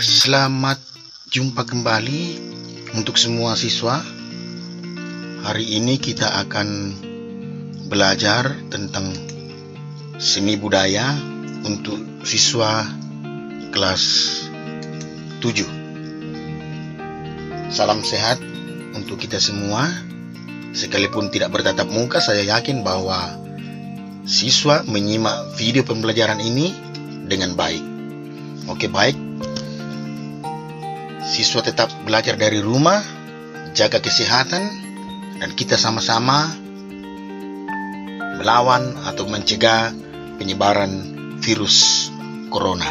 Selamat jumpa kembali untuk semua siswa. Hari ini kita akan belajar tentang seni budaya untuk siswa kelas 7. Salam sehat untuk kita semua. Sekalipun tidak bertatap muka, saya yakin bahwa siswa menyimak video pembelajaran ini dengan baik. Oke, baik. Siswa tetap belajar dari rumah, jaga kesehatan, dan kita sama-sama melawan atau mencegah penyebaran virus corona.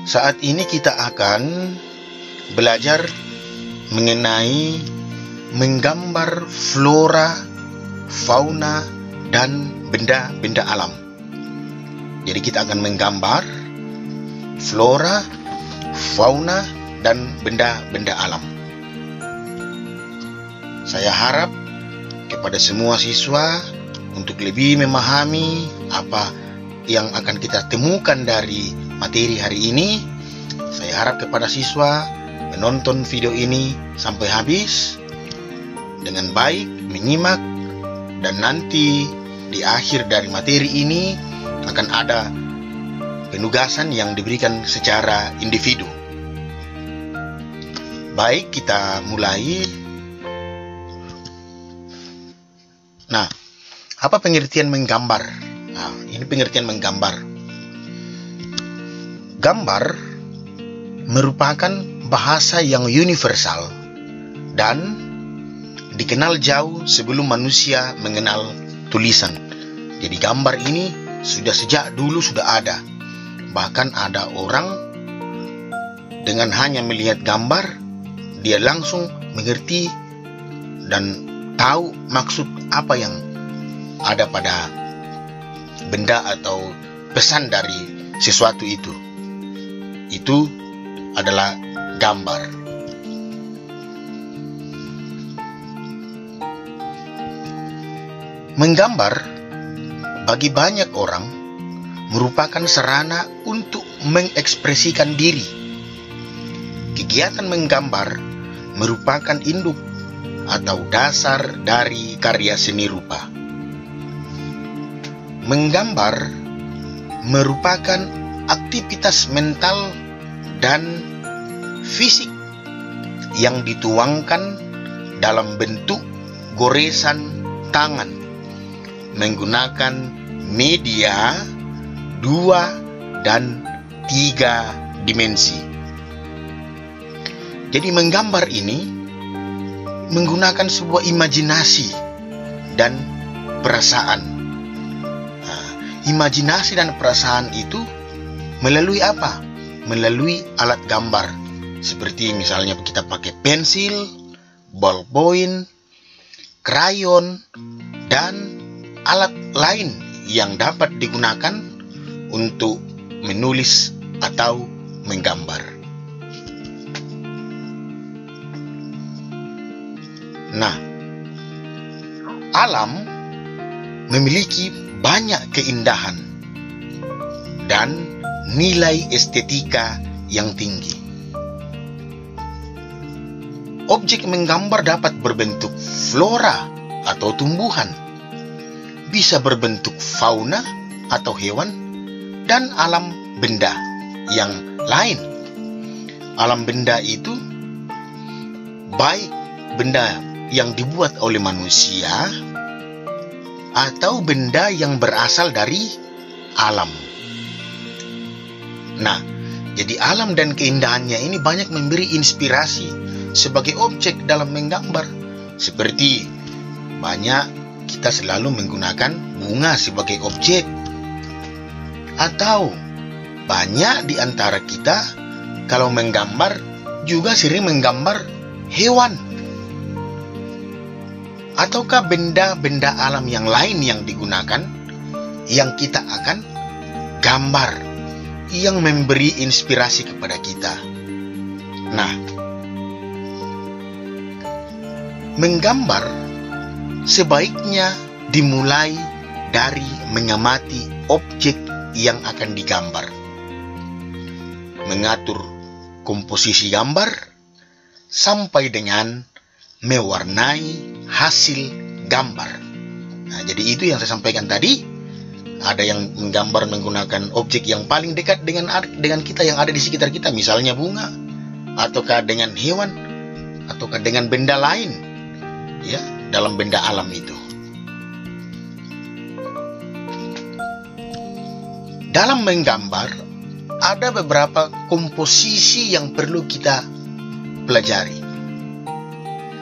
Saat ini kita akan belajar mengenai menggambar flora, fauna, dan benda-benda alam. Jadi kita akan menggambar flora, fauna, dan benda-benda alam. Saya harap kepada semua siswa untuk lebih memahami apa yang akan kita temukan dari materi hari ini. Saya harap kepada siswa menonton video ini sampai habis dengan baik, menyimak, dan nanti di akhir dari materi ini akan ada penugasan yang diberikan secara individu. Baik, kita mulai. Nah, apa pengertian menggambar? Nah, ini pengertian menggambar. Gambar merupakan bahasa yang universal dan dikenal jauh sebelum manusia mengenal tulisan. Jadi gambar ini sudah sejak dulu sudah ada. Bahkan ada orang dengan hanya melihat gambar, dia langsung mengerti dan tahu maksud apa yang ada pada benda atau pesan dari sesuatu itu. Itu adalah gambar. Menggambar bagi banyak orang merupakan sarana untuk mengekspresikan diri. Kegiatan menggambar merupakan induk atau dasar dari karya seni rupa. Menggambar merupakan aktivitas mental dan fisik yang dituangkan dalam bentuk goresan tangan menggunakan media 2 dan 3 dimensi. Jadi menggambar ini menggunakan sebuah imajinasi dan perasaan. Nah, imajinasi dan perasaan itu melalui apa? Melalui alat gambar. Seperti misalnya kita pakai pensil, ballpoint, krayon, dan alat lain yang dapat digunakan untuk menulis atau menggambar. Nah, alam memiliki banyak keindahan dan nilai estetika yang tinggi. Objek menggambar dapat berbentuk flora atau tumbuhan, bisa berbentuk fauna atau hewan, dan alam benda yang lain. Alam benda itu baik benda yang dibuat oleh manusia atau benda yang berasal dari alam. Nah, jadi alam dan keindahannya ini banyak memberi inspirasi sebagai objek dalam menggambar. Seperti banyak kita selalu menggunakan bunga sebagai objek, atau banyak di antara kita kalau menggambar juga sering menggambar hewan, ataukah benda-benda alam yang lain yang digunakan yang kita akan gambar, yang memberi inspirasi kepada kita. Nah, menggambar sebaiknya dimulai dari mengamati objek yang akan digambar, mengatur komposisi gambar, sampai dengan mewarnai hasil gambar. Nah, jadi itu yang saya sampaikan tadi. Ada yang menggambar menggunakan objek yang paling dekat dengan kita yang ada di sekitar kita, misalnya bunga, ataukah dengan hewan, ataukah dengan benda lain, ya, dalam benda alam itu. Dalam menggambar, ada beberapa komposisi yang perlu kita pelajari.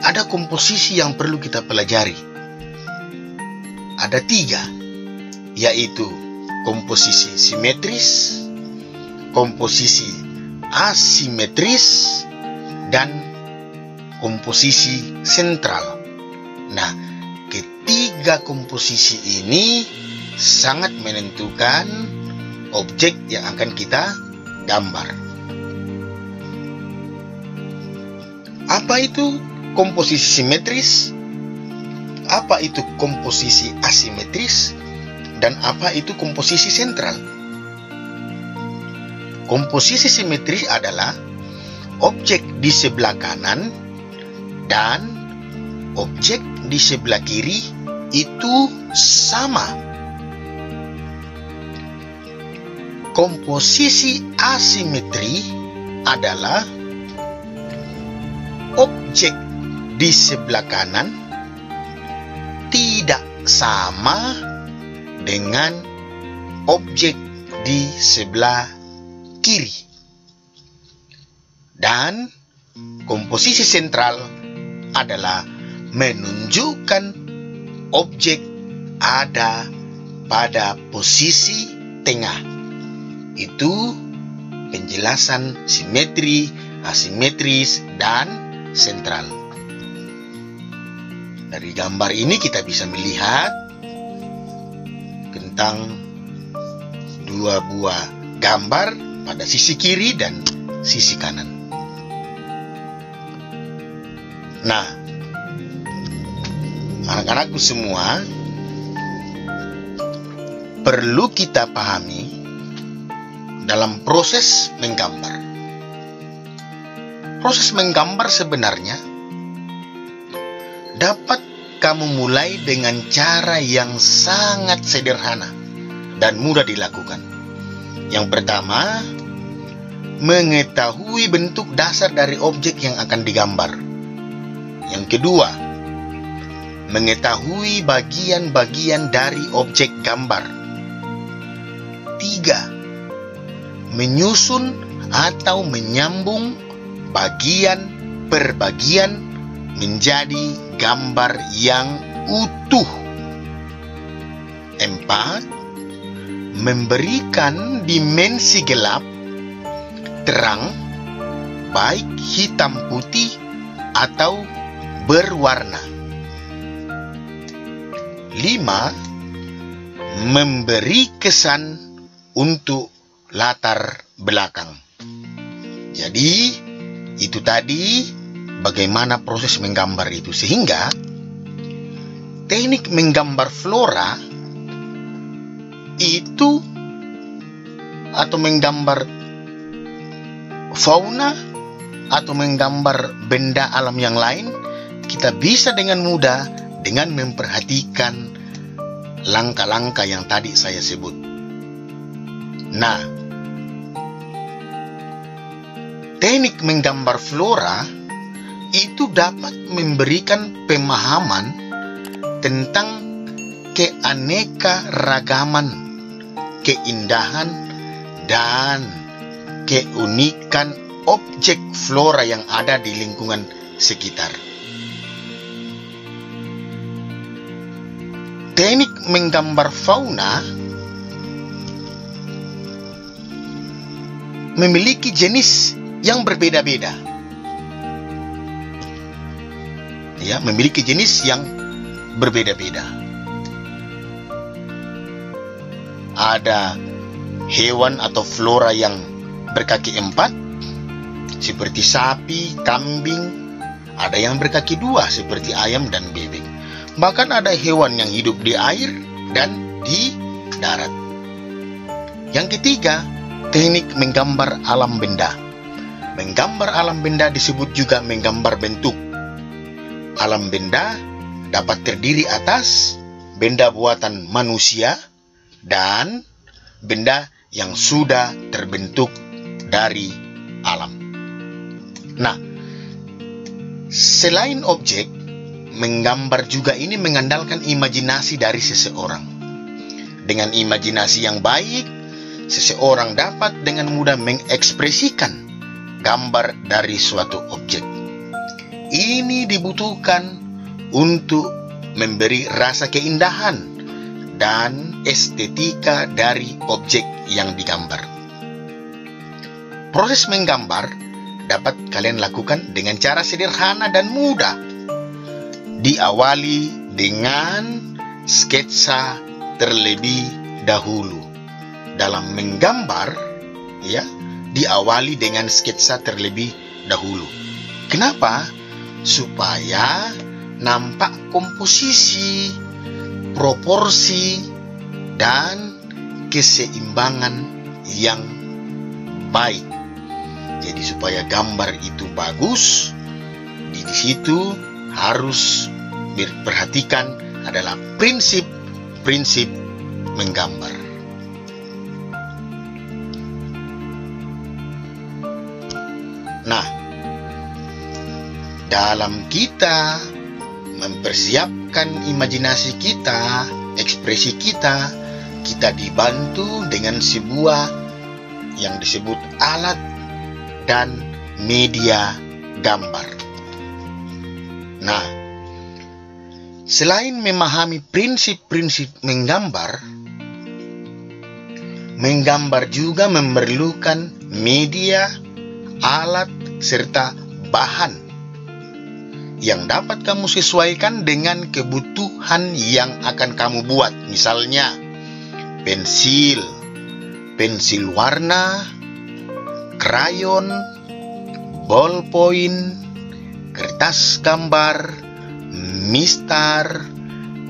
Ada komposisi yang perlu kita pelajari. Ada 3, yaitu komposisi simetris, komposisi asimetris, dan komposisi sentral. Nah, ketiga komposisi ini sangat menentukan objek yang akan kita gambar. Apa itu komposisi simetris? Apa itu komposisi asimetris? Dan apa itu komposisi sentral? Komposisi simetris adalah objek di sebelah kanan dan objek di sebelah kiri itu sama. Komposisi asimetri adalah objek di sebelah kanan tidak sama dengan objek di sebelah kiri. Dan komposisi sentral adalah menunjukkan objek ada pada posisi tengah. Itu penjelasan simetri, asimetris, dan sentral. Dari gambar ini kita bisa melihat tentang 2 buah gambar pada sisi kiri dan sisi kanan. Nah, anak-anakku semua, perlu kita pahami dalam proses menggambar. Proses menggambar sebenarnya dapat kamu mulai dengan cara yang sangat sederhana dan mudah dilakukan. Yang pertama, mengetahui bentuk dasar dari objek yang akan digambar. Yang kedua, mengetahui bagian-bagian dari objek gambar. 3, menyusun atau menyambung bagian per bagian menjadi gambar yang utuh. 4, memberikan dimensi gelap, terang, baik hitam putih atau berwarna. 5, memberi kesan untuk latar belakang. Jadi, itu tadi bagaimana proses menggambar itu, sehingga teknik menggambar flora itu atau menggambar fauna atau menggambar benda alam yang lain, kita bisa dengan mudah dengan memperhatikan langkah-langkah yang tadi saya sebut. Nah, teknik menggambar flora itu dapat memberikan pemahaman tentang keanekaragaman, keindahan, dan keunikan objek flora yang ada di lingkungan sekitar. Teknik menggambar fauna memiliki jenis yang berbeda-beda. Ya, memiliki jenis yang berbeda-beda. Ada hewan atau flora yang berkaki 4, seperti sapi, kambing. Ada yang berkaki 2, seperti ayam dan bebek. Bahkan ada hewan yang hidup di air dan di darat. Yang ketiga, teknik menggambar alam benda. Menggambar alam benda disebut juga menggambar bentuk. Alam benda dapat terdiri atas benda buatan manusia dan benda yang sudah terbentuk dari alam. Nah, selain objek, menggambar juga ini mengandalkan imajinasi dari seseorang. Dengan imajinasi yang baik, seseorang dapat dengan mudah mengekspresikan gambar dari suatu objek. Ini dibutuhkan untuk memberi rasa keindahan dan estetika dari objek yang digambar. Proses menggambar dapat kalian lakukan dengan cara sederhana dan mudah. Diawali dengan sketsa terlebih dahulu. Dalam menggambar, ya, diawali dengan sketsa terlebih dahulu. Kenapa? Supaya nampak komposisi, proporsi, dan keseimbangan yang baik. Jadi supaya gambar itu bagus, di situ harus diperhatikan adalah prinsip-prinsip menggambar. Nah, dalam kita mempersiapkan imajinasi kita, ekspresi kita, kita dibantu dengan sebuah yang disebut alat dan media gambar. Nah, selain memahami prinsip-prinsip menggambar, menggambar juga memerlukan media, alat, serta bahan yang dapat kamu sesuaikan dengan kebutuhan yang akan kamu buat. Misalnya, pensil warna, krayon, ballpoint, kertas gambar, mistar,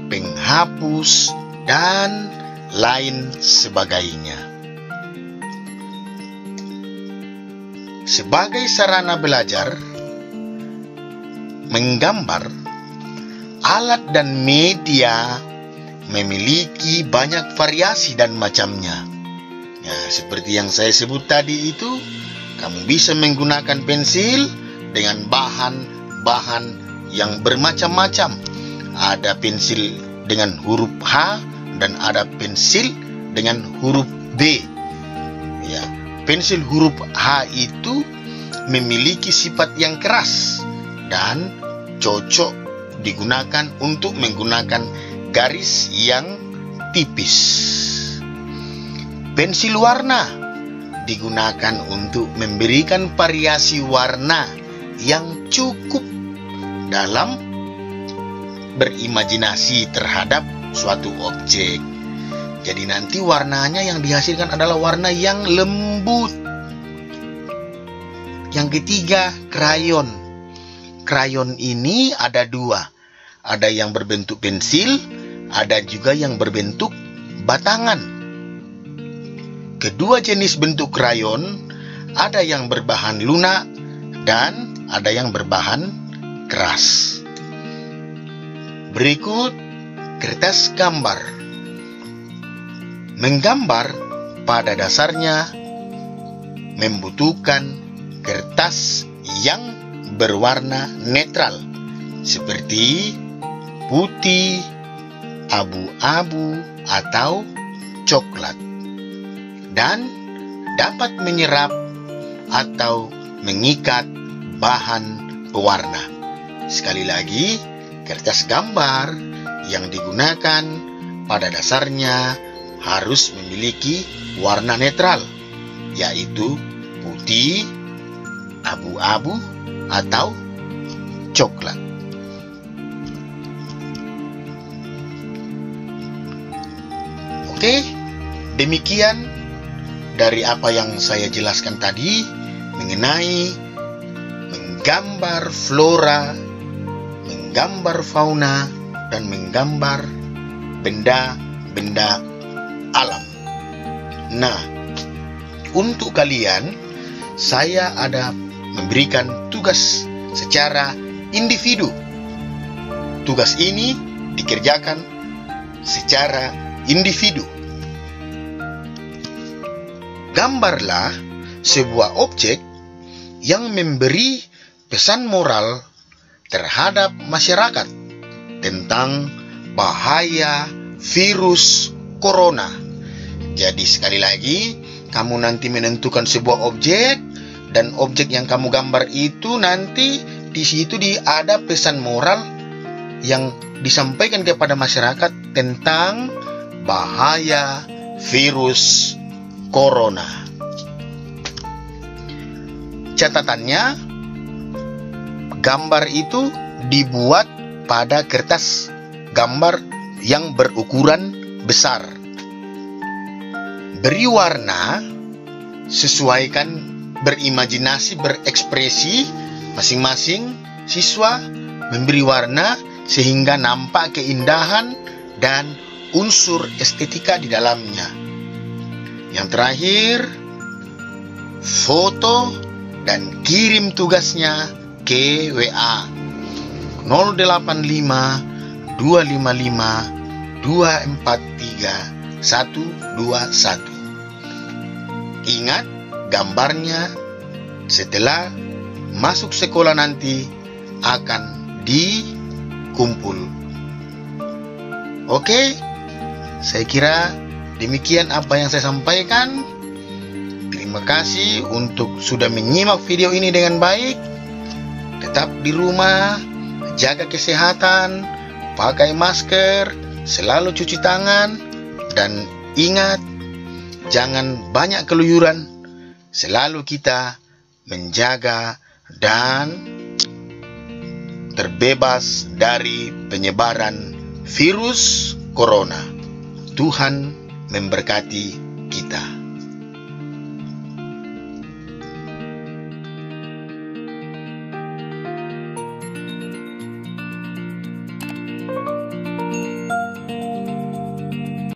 penghapus, dan lain sebagainya. Sebagai sarana belajar menggambar, alat dan media memiliki banyak variasi dan macamnya. Ya, seperti yang saya sebut tadi itu, kamu bisa menggunakan pensil dengan bahan-bahan yang bermacam-macam. Ada pensil dengan huruf H dan ada pensil dengan huruf B. Ya, pensil huruf H itu memiliki sifat yang keras dan cocok digunakan untuk menggunakan garis yang tipis. Pensil warna digunakan untuk memberikan variasi warna yang cukup dalam berimajinasi terhadap suatu objek. Jadi nanti warnanya yang dihasilkan adalah warna yang lembut. Yang ketiga, krayon. Krayon ini ada dua. Ada yang berbentuk pensil, ada juga yang berbentuk batangan. Kedua jenis bentuk krayon, ada yang berbahan lunak dan ada yang berbahan keras. Berikut kertas gambar. Menggambar pada dasarnya membutuhkan kertas yang berwarna netral seperti putih, abu-abu, atau coklat, dan dapat menyerap atau mengikat bahan pewarna. Sekali lagi, kertas gambar yang digunakan pada dasarnya harus memiliki warna netral, yaitu putih, abu-abu, atau coklat. Oke, demikian dari apa yang saya jelaskan tadi mengenai menggambar flora, menggambar fauna, dan menggambar benda-benda alam. Nah, untuk kalian, saya ada memberikan tugas secara individu. Tugas ini dikerjakan secara individu. Gambarlah sebuah objek yang memberi pesan moral terhadap masyarakat tentang bahaya virus corona. Jadi sekali lagi, kamu nanti menentukan sebuah objek, dan objek yang kamu gambar itu nanti di situ ada pesan moral yang disampaikan kepada masyarakat tentang bahaya virus corona. Catatannya, gambar itu dibuat pada kertas gambar yang berukuran besar. Beri warna, sesuaikan, berimajinasi, berekspresi. Masing-masing siswa memberi warna sehingga nampak keindahan dan unsur estetika di dalamnya. Yang terakhir, foto dan kirim tugasnya ke WA 085 255 243 121. Ingat, gambarnya setelah masuk sekolah nanti akan dikumpul. Oke, saya kira demikian apa yang saya sampaikan. Terima kasih untuk sudah menyimak video ini dengan baik. Tetap di rumah, jaga kesehatan, pakai masker, selalu cuci tangan, dan ingat, jangan banyak keluyuran. Selalu kita menjaga dan terbebas dari penyebaran virus corona. Tuhan memberkati kita.